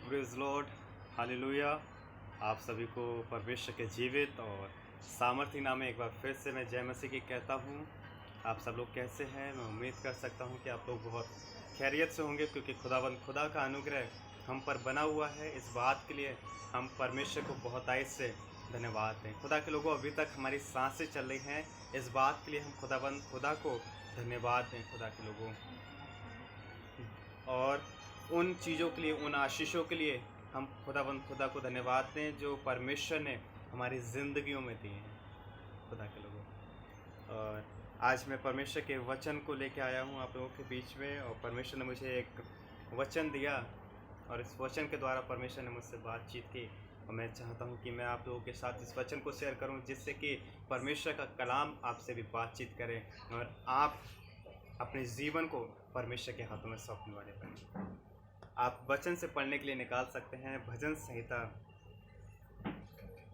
Praise Lord, hallelujah. आप सभी को परमेश्वर के जीवित और सामर्थी नाम में एक बार फिर से मैं जय मसीह की कहता हूँ। आप सब लोग कैसे हैं? मैं उम्मीद कर सकता हूँ कि आप लोग बहुत खैरियत से होंगे, क्योंकि खुदा का अनुग्रह हम पर बना हुआ है। इस बात के लिए हम परमेश्वर को बहुतायत से धन्यवाद दें। खुदा के लोगों, अभी तक हमारी सांसें चल रही हैं, इस बात के लिए हम खुदा को धन्यवाद दें। खुदा के लोगों, और उन चीज़ों के लिए, उन आशीषों के लिए हम खुदा को धन्यवाद दें जो परमेश्वर ने हमारी ज़िंदगियों में दिए हैं। खुदा के लोगों, और आज मैं परमेश्वर के वचन को लेके आया हूँ आप लोगों के बीच में, और परमेश्वर ने मुझे एक वचन दिया, और इस वचन के द्वारा परमेश्वर ने मुझसे बातचीत की। और मैं चाहता हूँ कि मैं आप लोगों के साथ इस वचन को शेयर करूँ, जिससे कि परमेश्वर का कलाम आपसे भी बातचीत करे और आप अपने जीवन को परमेश्वर के हाथों में सौंपने वाले बने। आप वचन से पढ़ने के लिए निकाल सकते हैं भजन संहिता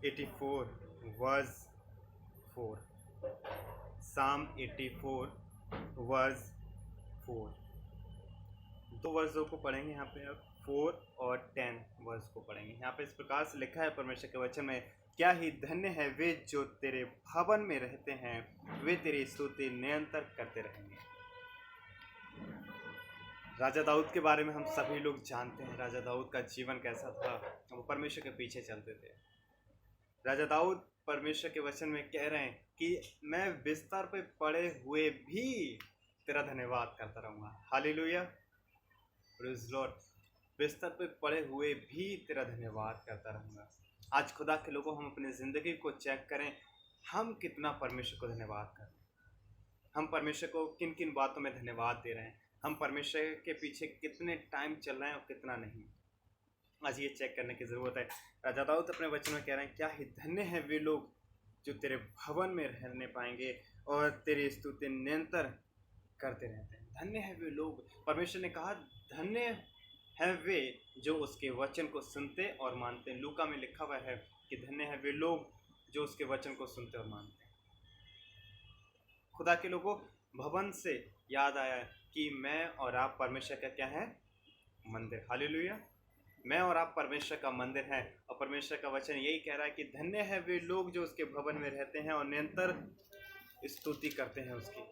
84 वर्स 4, साम 84 वर्स 4। दो वर्षों को पढ़ेंगे यहाँ पे, अब 4 और 10 वर्ष को पढ़ेंगे। यहाँ पे इस प्रकार से लिखा है परमेश्वर के वचन में, क्या ही धन्य है वे जो तेरे भवन में रहते हैं, वे तेरी स्तुति निरंतर करते रहेंगे। राजा दाऊद के बारे में हम सभी लोग जानते हैं। राजा दाऊद का जीवन कैसा था, वो परमेश्वर के पीछे चलते थे। राजा दाऊद परमेश्वर के वचन में कह रहे हैं कि मैं बिस्तर पे पड़े हुए भी तेरा धन्यवाद करता रहूँगा। Hallelujah, praise Lord. बिस्तर पे पड़े हुए भी तेरा धन्यवाद करता रहूँगा। आज खुदा के लोगों, हम अपनी ज़िंदगी को चेक करें, हम कितना परमेश्वर को धन्यवाद कर रहे हैं। हम परमेश्वर को किन किन बातों में धन्यवाद दे रहे हैं, हम परमेश्वर के पीछे कितने टाइम चल रहे हैं और कितना नहीं। आज ये चेक करने की ज़रूरत है। राजा दाऊद अपने वचन में कह रहे हैं, क्या ही धन्य है वे लोग जो तेरे भवन में रहने पाएंगे और तेरी स्तुति निरंतर करते रहते हैं। धन्य है वे लोग, परमेश्वर ने कहा, धन्य है वे जो उसके वचन को सुनते और मानते हैं। लूका में लिखा हुआ है कि धन्य है वे लोग जो उसके वचन को सुनते और मानते हैं। खुदा के लोगों, भवन से याद आया कि मैं और आप परमेश्वर का क्या है? मंदिर। हालेलुया। मैं और आप परमेश्वर का मंदिर हैं, और परमेश्वर का वचन यही कह रहा है कि धन्य है वे लोग जो उसके भवन में रहते हैं और निरंतर स्तुति करते हैं उसकी।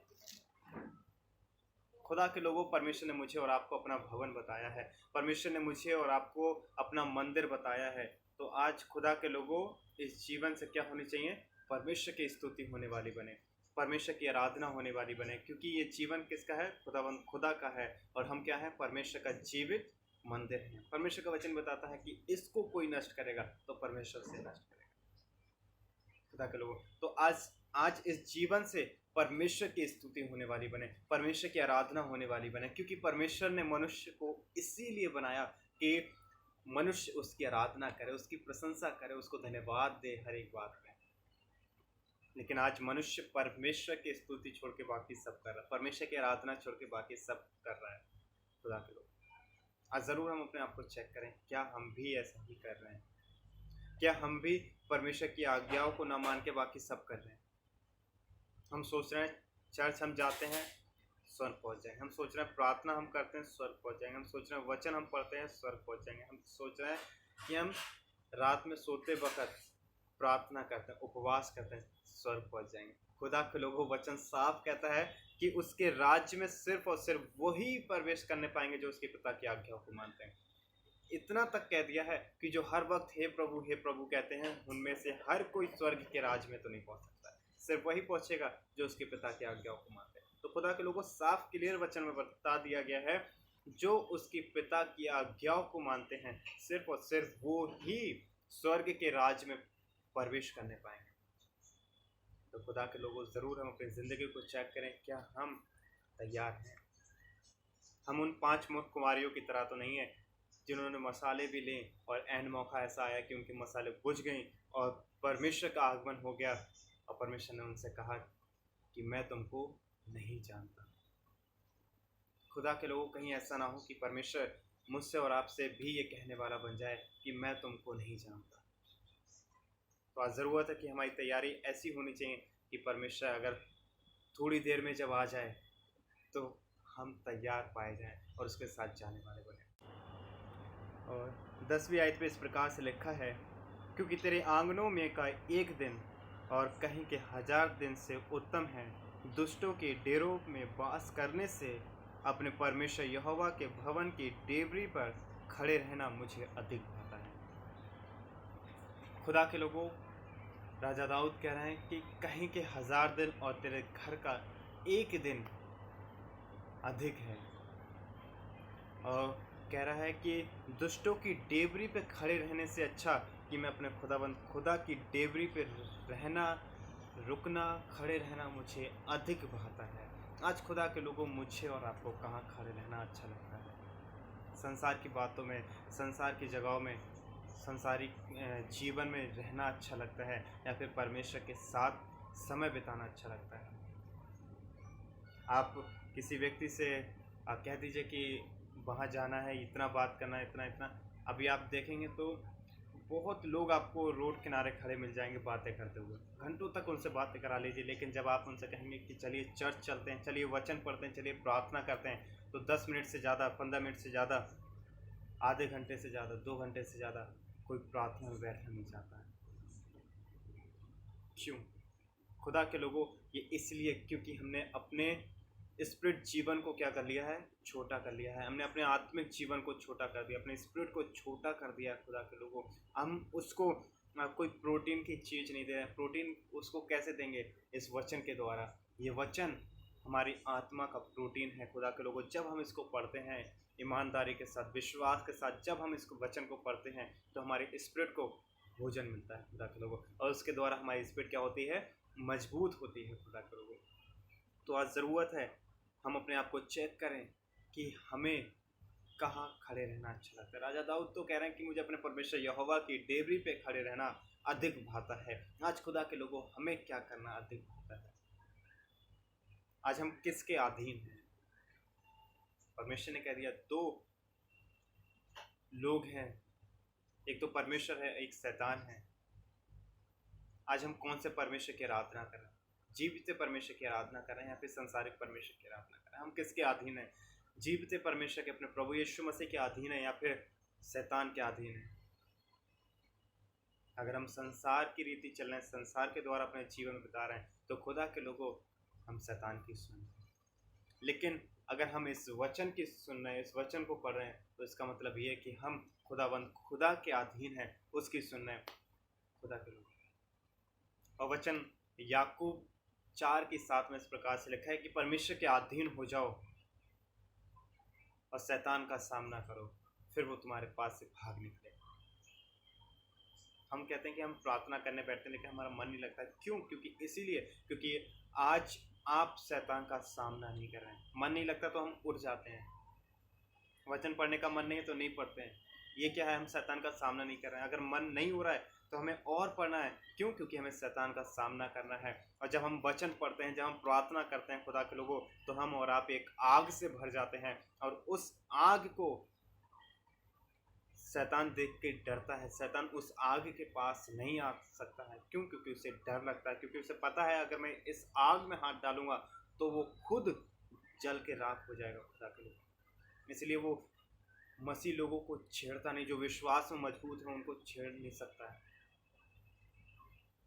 खुदा के लोगों, परमेश्वर ने मुझे और आपको अपना भवन बताया है, परमेश्वर ने मुझे और आपको अपना मंदिर बताया है। तो आज खुदा के लोगों, इस जीवन से क्या होनी चाहिए? परमेश्वर की स्तुति होने वाली बने, परमेश्वर की आराधना होने वाली बने, क्योंकि ये जीवन किसका है? खुदा का है, और हम क्या है? परमेश्वर का जीवित मंदिर है। परमेश्वर का वचन बताता है कि इसको कोई नष्ट करेगा तो परमेश्वर से नष्ट करेगा। खुदा के लोगों, तो आज इस जीवन से परमेश्वर की स्तुति होने वाली बने, परमेश्वर की आराधना होने वाली बने, क्योंकि परमेश्वर ने मनुष्य को इसीलिए बनाया कि मनुष्य उसकी आराधना करे, उसकी प्रशंसा करे, उसको धन्यवाद दे हर एक बात में। लेकिन आज मनुष्य परमेश्वर की स्तुति छोड़ के बाकी सब कर रहा है, परमेश्वर की आराधना छोड़ के बाकी सब कर रहा है। खुदा के लोग, आज ज़रूर हम अपने आप को चेक करें, क्या हम भी ऐसा ही कर रहे हैं? क्या हम भी परमेश्वर की आज्ञाओं को न मान के बाकी सब कर रहे हैं? हम सोच रहे हैं चर्च हम जाते हैं, स्वर्ग पहुंच जाएंगे। हम सोच रहे हैं प्रार्थना हम करते हैं, स्वर्ग पहुंच जाएंगे। हम सोच रहे हैं वचन हम पढ़ते हैं, स्वर्ग पहुंच जाएंगे। हम सोच रहे हैं कि हम रात में सोते वक्त प्रार्थना करते हैं, उपवास करते हैं, स्वर्ग पहुंच जाएंगे। खुदा के लोगों, वचन साफ कहता है कि उसके राज्य में सिर्फ और सिर्फ वही प्रवेश करने पाएंगे जो उसके पिता की आज्ञाओं को मानते हैं। इतना तक कह दिया है कि जो हर वक्त हे प्रभु कहते हैं, उनमें से हर कोई स्वर्ग के राज में तो नहीं पहुंच सकता, सिर्फ वही पहुंचेगा जो उसके पिता की आज्ञाओं को मानते हैं। तो खुदा के लोगों, साफ क्लियर वचन में बता दिया गया है, जो उसके पिता की आज्ञाओं को मानते हैं, सिर्फ और सिर्फ वो ही स्वर्ग के राज में प्रवेश करने पाएंगे। तो खुदा के लोगों, ज़रूर हम अपनी ज़िंदगी को चेक करें, क्या हम तैयार हैं? हम उन 5 कुमारियों की तरह तो नहीं है जिन्होंने मसाले भी लें और एन मौका ऐसा आया कि उनके मसाले बुझ गई और परमेश्वर का आगमन हो गया, और परमेश्वर ने उनसे कहा कि मैं तुमको नहीं जानता। खुदा के लोगों, कहीं ऐसा ना हो कि परमेश्वर मुझसे और आपसे भी ये कहने वाला बन जाए कि मैं तुमको नहीं जानता। तो आज ज़रूरत है कि हमारी तैयारी ऐसी होनी चाहिए कि परमेश्वर अगर थोड़ी देर में जब आ जाए तो हम तैयार पाए जाएं और उसके साथ जाने वाले बने। और 10वीं आयत पे इस प्रकार से लिखा है, क्योंकि तेरे आंगनों में का एक दिन और कहीं के 1000 दिन से उत्तम है दुष्टों के डेरों में वास करने से अपने परमेश्वर यहोवा के भवन की डेवरी पर खड़े रहना मुझे अधिक भाता है। खुदा के लोगों, राजा दाऊद कह रहे हैं कि कहीं के 1000 दिन और तेरे घर का एक दिन अधिक है, और कह रहा है कि दुष्टों की डेवरी पे खड़े रहने से अच्छा कि मैं अपने खुदा की डेवरी पे रहना, रुकना, खड़े रहना मुझे अधिक भाता है। आज खुदा के लोगों, मुझे और आपको कहाँ खड़े रहना अच्छा लगता है? संसार की बातों में, संसार की जगहों में, संसारिक जीवन में रहना अच्छा लगता है, या फिर परमेश्वर के साथ समय बिताना अच्छा लगता है? आप किसी व्यक्ति से कह दीजिए कि वहाँ जाना है, इतना बात करना है, इतना इतना, अभी आप देखेंगे तो बहुत लोग आपको रोड किनारे खड़े मिल जाएंगे बातें करते हुए, घंटों तक उनसे बातें करा लीजिए, लेकिन जब आप उनसे कहेंगे कि चलिए चर्च चलते हैं, चलिए वचन पढ़ते हैं, चलिए प्रार्थना करते हैं, तो 10 मिनट से ज़्यादा, 15 मिनट से ज़्यादा, आधे घंटे से ज़्यादा, 2 घंटे से ज़्यादा कोई प्रार्थना में बैठना नहीं चाहता है। क्यों? खुदा के लोगों, ये इसलिए क्योंकि हमने अपने स्पिरिट जीवन को क्या कर लिया है? छोटा कर लिया है। हमने अपने आत्मिक जीवन को छोटा कर दिया, अपने स्पिरिट को छोटा कर दिया। खुदा के लोगों, हम उसको कोई प्रोटीन की चीज़ नहीं दे रहे हैं। प्रोटीन उसको कैसे देंगे? इस वचन के द्वारा। ये वचन हमारी आत्मा का प्रोटीन है। खुदा के लोगों, जब हम इसको पढ़ते हैं ईमानदारी के साथ, विश्वास के साथ, जब हम इसको वचन को पढ़ते हैं तो हमारे स्पिरिट को भोजन मिलता है खुदा के लोगों, और उसके द्वारा हमारी स्पिरिट क्या होती है? मजबूत होती है खुदा के लोगों। तो आज ज़रूरत है हम अपने आप को चेक करें कि हमें कहाँ खड़े रहना अच्छा लगता है। राजा दाऊद तो कह रहे हैं कि मुझे अपने परमेश्वर यहोवा की डेवरी पे खड़े रहना अधिक भाता है। आज खुदा के लोगों, हमें क्या करना अधिक भाता है? आज हम किसके अधीन हैं? परमेश्वर ने कह दिया 2 लोग हैं, एक तो परमेश्वर है, एक शैतान है। आज हम कौन से परमेश्वर की आराधना कर रहे हैं? जीवित परमेश्वर की आराधना कर रहे हैं या फिर संसारिक परमेश्वर की आराधना कर रहे हैं? हम किसके अधीन हैं? जीवित परमेश्वर के, अपने प्रभु यीशु मसीह के अधीन है या फिर शैतान के अधीन है? अगर हम संसार की रीति चल रहे हैं, संसार के द्वारा अपने जीवन बिता रहे हैं, तो खुदा के लोगों, हम शैतान की सुन रहे हैं। लेकिन अगर हम इस वचन की सुन रहे हैं, इस वचन को पढ़ रहे हैं, तो इसका मतलब ये है कि हम खुदा के अधीन है, उसकी सुन रहे हैं, खुदा के लोग। और वचन याकूब 4:7 में इस प्रकार से लिखा है कि परमेश्वर के अधीन हो जाओ और शैतान का सामना करो, फिर वो तुम्हारे पास से भाग निकलेगा। हम कहते हैं कि हम प्रार्थना करने बैठते हैं, लेकिन हमारा मन नहीं लगता। क्यों? क्योंकि इसीलिए क्योंकि आज आप शैतान का सामना नहीं कर रहे हैं। मन नहीं लगता तो हम उठ जाते हैं। वचन पढ़ने का मन नहीं है तो नहीं पढ़ते हैं। ये क्या है? हम शैतान का सामना नहीं कर रहे हैं। अगर मन नहीं हो रहा है तो हमें और पढ़ना है। क्यों? क्योंकि हमें शैतान का सामना करना है। और जब हम वचन पढ़ते हैं, जब हम प्रार्थना करते हैं खुदा के लोगों, तो हम और आप एक आग से भर जाते हैं, और उस आग को शैतान देख के डरता है। शैतान उस आग के पास नहीं आ सकता है। क्यों? क्योंकि उसे डर लगता है, क्योंकि उसे पता है अगर मैं इस आग में हाथ डालूंगा तो वो खुद जल के राख हो जाएगा खुदा के लोग। इसलिए वो मसीह लोगों को छेड़ता नहीं। जो विश्वास में मजबूत है उनको छेड़ नहीं सकता है।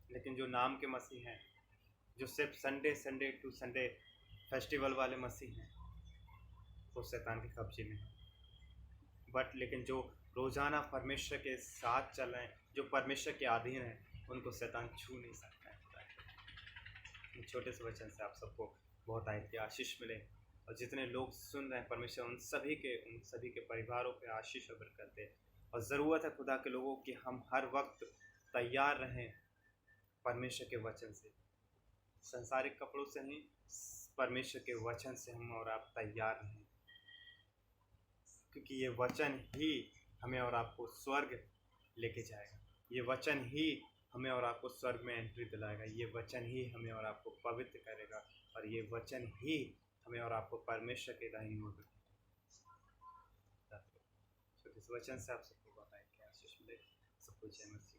लेकिन जो नाम के मसीह हैं, जो सिर्फ संडे टू संडे फेस्टिवल वाले मसीह हैं, वो शैतान के कब्जे में है। लेकिन जो रोज़ाना परमेश्वर के साथ चल रहे हैं, जो परमेश्वर के अधीन हैं, उनको शैतान छू नहीं सकता है। छोटे से वचन से आप सबको बहुत आशीष मिले, और जितने लोग सुन रहे हैं परमेश्वर उन सभी के परिवारों पे आशीष और बरकत दे। और ज़रूरत है खुदा के लोगों कि हम हर वक्त तैयार रहें परमेश्वर के वचन से। संसारिक कपड़ों से नहीं, परमेश्वर के वचन से हम और आप तैयार रहें, क्योंकि ये वचन ही हमें और आपको स्वर्ग लेके जाएगा। ये वचन ही हमें और आपको स्वर्ग में एंट्री दिलाएगा। ये वचन ही हमें और आपको पवित्र करेगा, और ये वचन ही हमें और आपको परमेश्वर के दाहिनी ओर रखेगा। तो इस वचन से आप सबको बताएं कि आशीष मिले। सबको जय मसीह।